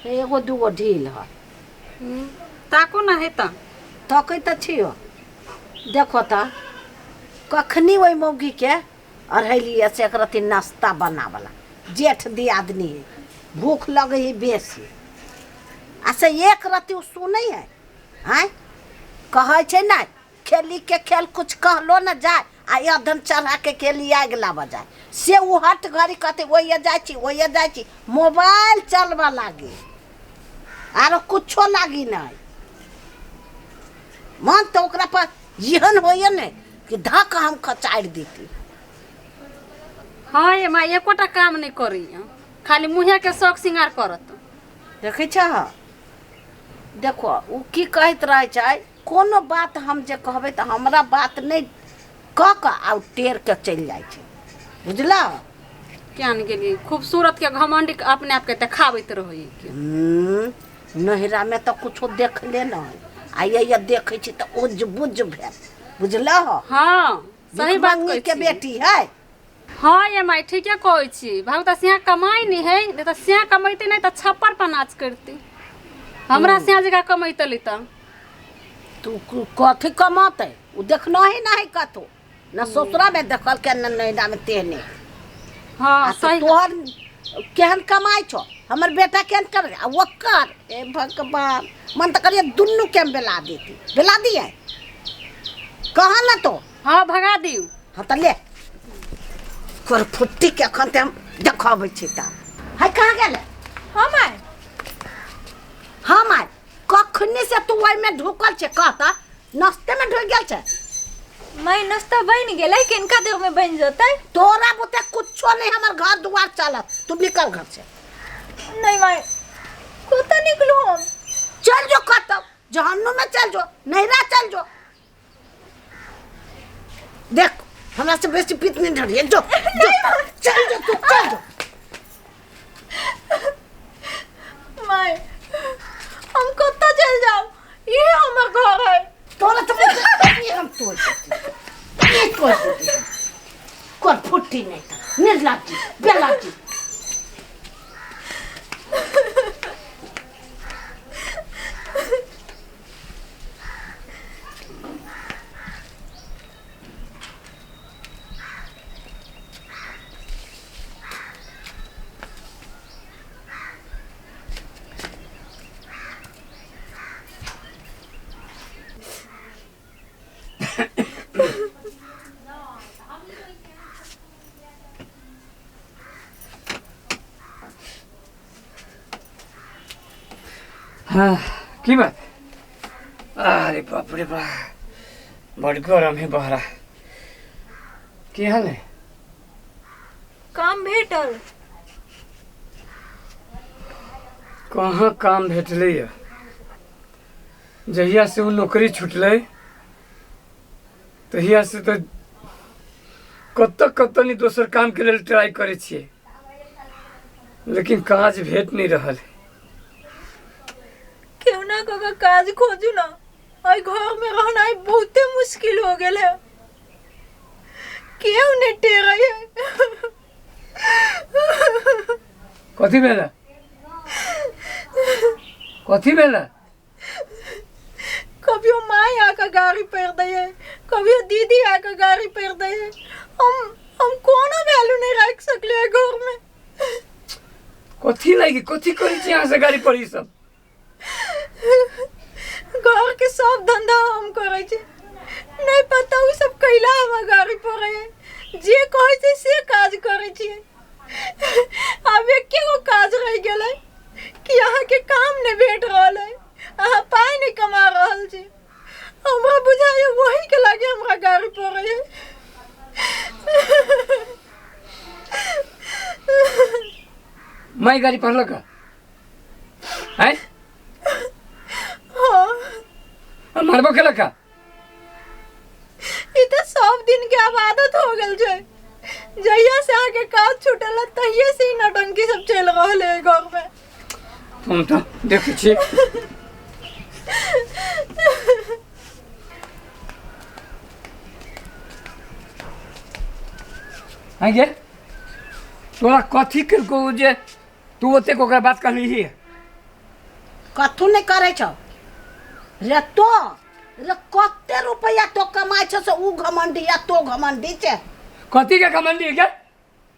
एगो दूगो ढील है। ताको ना है तकै तऽ छियो देखो तऽ कखनी ओहि मौगी के अढ़ैलिए से एक रत्ती नाश्ता बनावला जेठ दियादनी है भूख लगे है बेसी आ से एक रत्ती सुनै है आँय कहै छै नहीं खेली के खेल कुछ कहलो न जाए आ अधन चढ़ा के खेली आग लाबऽ जाए से उ हट घड़ी कहते ओहिए जाइ छी मोबाइल चलबऽ लागी आरो कुछो लागी नहीं मन तो ओकरा पर यहन होइए ने कि धक हम खचाड़ देती। हाँ ये माँ एकोटा काम नहीं करी खाली मुँहे के शौक श्रृंगार करत देखे छ देखो उ की कहत रहे छै कोनो बात हम जे कहबे तो हमरा बात नहीं कह के आ टेर के चल जाए छै बुझला क्या न गेली खूबसूरत के घमंडी अपने आप के देखाबैत रही नहिरा में तो कुछो देख ले न आ ये देखे छी तो उज बुझ भेल बुझला हाँ सही बात कहै के बेटी है। हाँ ये माई ठीक है कहै छी भाव त सिया कमाई नहीं है नहीं तो सिया कमाइते नहीं तो छप्पर पर नाच करती हमरा सिया जगह कमाइते ली तू कथी कमाते उ देखना ही नहीं कतो न ससुरा में देखल के न नैना में तेने। हाँ सही तोहर केहन कमाई छो हमर बेटा केहन कर ओकर ए भगवान मन त करिए दुन्नू के बेला देती बेला दिए कहा ना तो हाँ भगा दियो हाँ तो ले कर फुट्टी के अखन ते हम देखाबै छी त है कहाँ गेले हम आय कखनी से तू ओइ में ढुकल छे कहता नाश्ते में ढुक गेल छे मैं नाश्ता बन गेलै किनका देर में बन जतै तोरा बुते कुछो नहीं हमर घर दुआर चलत तू निकल घर से नहीं मैं कोता निकलू हम चल जो कत जहन्नुम में चल जो नैरा चल जो देख हमरा से बेसी पीत नहीं ढड़ी जो चल जो तू चल जो मैं हम कोता चल जाओ ये हमर घर है तोरा तो नहीं हम तोड़ ये कोई फुट्टी नहीं था निर्लाती बेलाती हाँ की बात अरे बाप रे बाप बड़ गरम है बहरा की हाल है काम भेटल कहाँ काम भेटले जहिया से वो नौकरी छुटले तहिया से तो कत नहीं दोसर काम के लिए ट्राई करे छिए लेकिन काज भेट नहीं रहल है क्यों ना का काज खोजू ना आई घर में रहना बहुत मुश्किल हो गेल है क्यों ने टेरा है कथी भेला कथी भेला कभी माँ आकर गाड़ी पेर दे कभी दीदी आकर गाड़ी पेर दे हम कोनो वैल्यू नहीं रख सकले है घर में कथी लगी कथी करी छी यहाँ से गाड़ी पड़ी सब घर के सब धंधा हम करे छे नहीं पता उ सब कैला हम गाड़ी पर है जे कहे छे से काज करे छे अब एक को काज रह गेले कि यहाँ के काम नहीं भेट रहल है अहाँ पाई नहीं कमा रहल छे हमरा बुझाय वही के लागे हमरा गाड़ी पर है मैं गाड़ी पढ़ल का है हाँ मारबो के लका ई तो सब दिन के अब आदत हो गेल छे जहिया से आके काज छूटल तहिया से ही नटंकी सब चल रहल है घर में तुम तो देख छी आगे तोरा कथी कर को जे तू ओते को बात कर ली है कथू नहीं करे छो रे तो रे कते रुपया तो कमाई छो से उ घमंडी या तो घमंडी छे कथी के घमंडी है क्या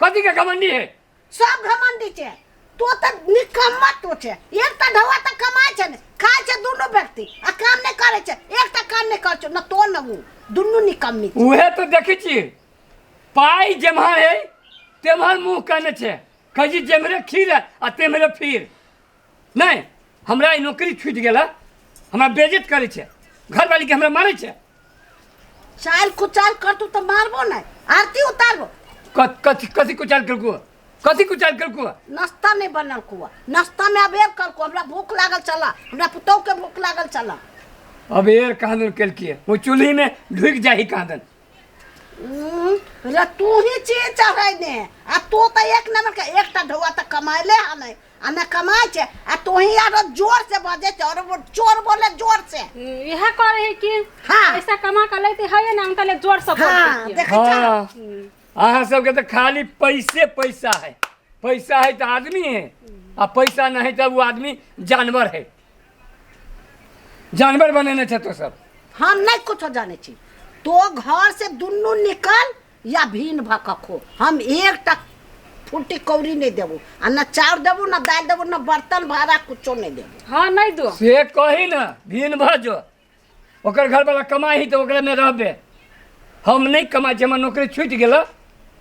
कथी के घमंडी है सब घमंडी छे तो निकम्मा तो छे एक ता ढवा त कमाई छे ने खाय छे दोनों व्यक्ति आ काम नहीं करे छे एक ता काम नहीं कर छे न तो न उ दोनों निकम्मी छे उहे तो देखै छी पाई जेम्हर है तेम्हर मुंह कहने छे कही जेमरे खीर है आ तेमरे फिर नहीं हमरा ई नौकरी छूट गेला हमरा बेइज्जत करे छे घर वाली के हमरा मारे छे चाल कुचाल कर तू तो मारबो नहीं आरती उतारबो कथी कथी कुचाल करकू कथी कुचाल करकू नाश्ता नहीं बनल कुआ नाश्ता में अबेर कर को हमरा भूख लागल चला हमरा पुतौ के भूख लागल चला अब एर कहादन केल किए वो चूल्ही में ढुक जाही कहादन रे तू ही चीज चढ़ाई ने आ तो त एक नंबर के एकटा ढौआ त कमाइले हा नहीं आ न कमाई छे आ तो ही यार जोर से बजे छे और वो चोर बोले जोर से यह करे है कि हाँ। ऐसा कमा कर लेते है ना उनका ले जोर सब हाँ देख हाँ अहाँ सबके तो खाली पैसा है तो आदमी है आ पैसा नहीं तो वो आदमी जानवर है जानवर बनेने छे तो सब हम नहीं कुछ जाने छी तो घर से दुन्नु निकल या भीन भकखो हम एक तक फुटी कौड़ी नहीं देबो आ न चाउर देबो न दाल देबो न बर्तन भाड़ा कुछो नहीं देबो हाँ नहीं दो से कही ना भीन भजो ओकर घर वाला कमाई ही तो ओकरे में रहबे हम नहीं कमाई छे हमर नौकरी छूट गेल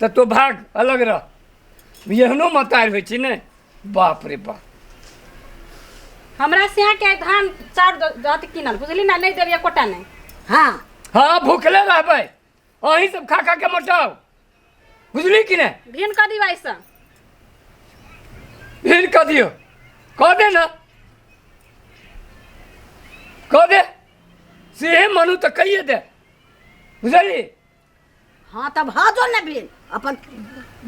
तो भाग अलग रह एहनो मतार होइ छी ने बाप रे बाप हमरा से यहाँ के धान चार जाति किनल बुझली ना नहीं देबे कोटा नहीं हाँ हाँ भूखले रहबै अहीं सब खा खा के मोटाओ बुझली कि नहीं भिन कर दी वैसा फिर कह दियो कह दे ना कह दे से मनु तो कहिए दे बुझली हाँ तब हाँ जो न भीन अपन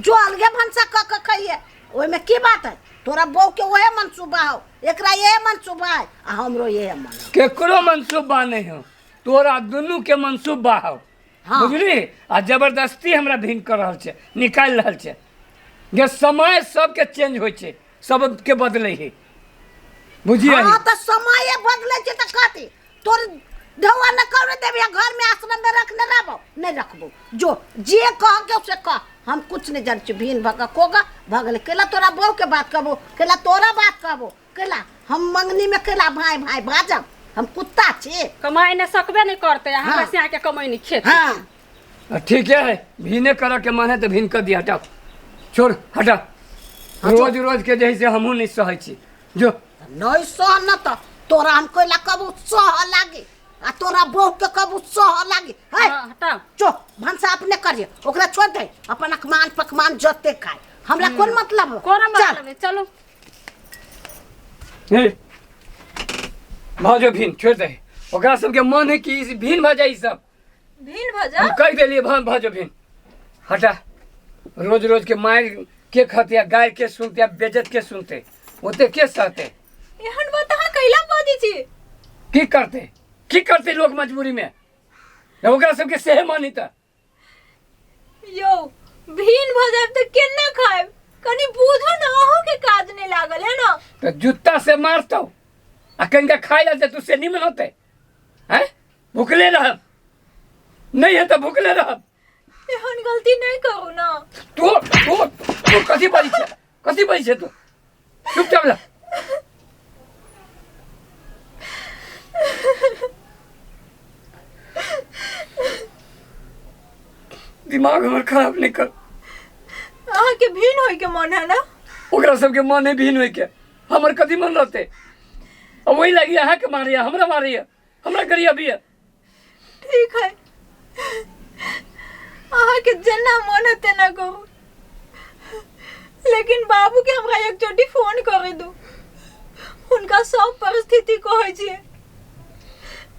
जो अलगे भंसा क खाइए ओय में की बात है तोरा बहू के ओहे मनसूबा हो एकरा ये मनसूबा है आ हमरो ये मन केकरो मनसूबा नहीं हो तोरा दुनू के मनसूबा हो हाँ। बुझली आ जबरदस्ती हमरा भिन कर रहल छे निकाल रहल छे ये समय सबके चेंज होइ छे सबके बदले है बुझिए हाँ तो समय बदले छे त कथी तोर ढौआ न कर देबे घर में आश्रम में रखने रहबो नहीं रखबो जो जे कह के उसे कह हम कुछ नहीं जान छी भीन भगा कोगा भगले केला तोरा बहू के बात कहबो केला तोरा बात कहबो केला हम मंगनी में केला भाई भाई बाजब हम कुत्ता छी कमाई ने सकबे नहीं करते हमरा से यहाँ के कमाई नहीं खेत हाँ ठीक है भीने कर के मन है तो भीन कर दिया हटाओ छोड़ हटा रोज रोज के जैसे हमहू नहीं सहै छी जो नहीं सह न तो तोरा हम कोइला कबू सह लागे आ तोरा बहू के कबू सह लागे है हाँ, हटाओ चो भंसा अपने करिए ओकरा छोड़ दे अपन अखमान पकमान जते खाए हमरा कोन मतलब हो कोन चल। मतलब है चलो हे भाजो भीन छोड़ दे ओकरा सबके मन है कि भीन भजा ई सब भीन भजा हम कह देलिए भाजो भीन हटा रोज रोज के मार के खतिया गाय के सुनते बेजत के सुनते ओते के सहते एहन बात अहाँ कैला बाजी छी की करते लोग मजबूरी में जब ओकरा सबके सेहे मानी त यो भीन भजाब तो केना खाएब कनी बूझो ना अहू के काज नहीं लागल है ना तो जूता से मारतो आ कनिका खाई लेते तू से निमन होते हैं भूखले रह नहीं है तो भूखले रह एहन गलती नहीं करू ना तू कथी बजी छे तू चुपचाप रह दिमाग हमर खराब नहीं कर अहाँ के भीन होय के मन है ना ओकरा सबके मन है भीन होय के हमर कथी मन रहते अब वही लगी अहाँ के मारिया हमरा मारिया हमरा करिया भी है ठीक है अहाँ के जना मन है तेना करू लेकिन बाबू के हमरा एक चोटी फोन करे दो उनका सब परिस्थिति कहै छियै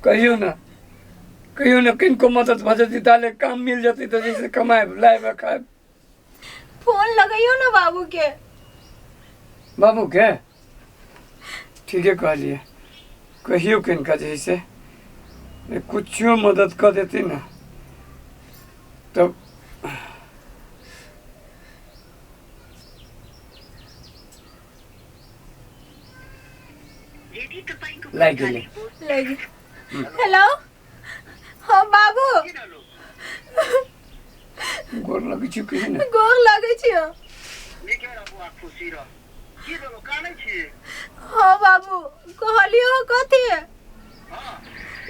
कहियो ना किनको मदद भ जती ताले काम मिल जती तो जैसे कमाए लाए खाए फोन लगाइयो ना बाबू के ठीक है कहलिए कहियो किनका जैसे कुछ मदद कर देती ना तब लाइक गेले लगी हेलो हाँ बाबू गोर लगे छी कि ना गोर लगे छियो हाँ बाबू कहलियो कथी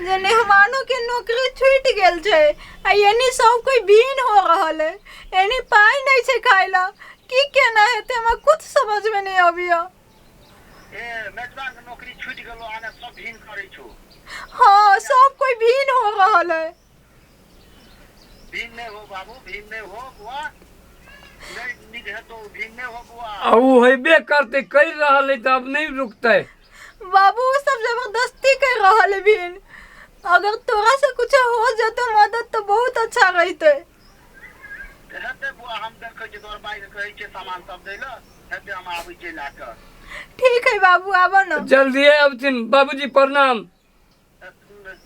जे मेहमानों के नौकरी छूट गेल छै आ यानी सब कोई बीन हो रहल है यानी पाई नहीं छै खाइला की केना हेते हमरा कुछ समझ में नहीं आबियो मेजबान के नौकरी छूट गेलो आने सब भीन करे छो हाँ सब कोई भीन हो रहल है भीन नहीं हो बाबू भीन नहीं हो बुआ नहीं निक है तो भीन नहीं हो बुआ आ ऊ हेबे करते कर रहल है त अब नहीं रुकते बाबू वो सब जबरदस्ती कर रहल है भीन अगर तोरा से कुछ हो जातो मदद तो बहुत अच्छा रहते हेते बुआ हम देखे जे तोर बाई के कहे छे सामान सब देला हेते हम आबै छै लाकर ठीक है बाबू आबो ना जल्दी अब दिन बाबूजी प्रणाम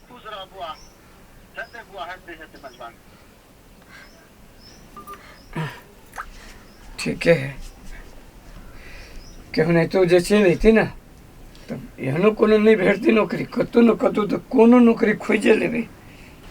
खुश रह बुआ हेते मेजबान ठीक है केहू नहीं तो जे चल अयती ना तब एहनो कोनो नहीं भेटती नौकरी कतौ न कतौ तो कोनो नौकरी खोजे लेबै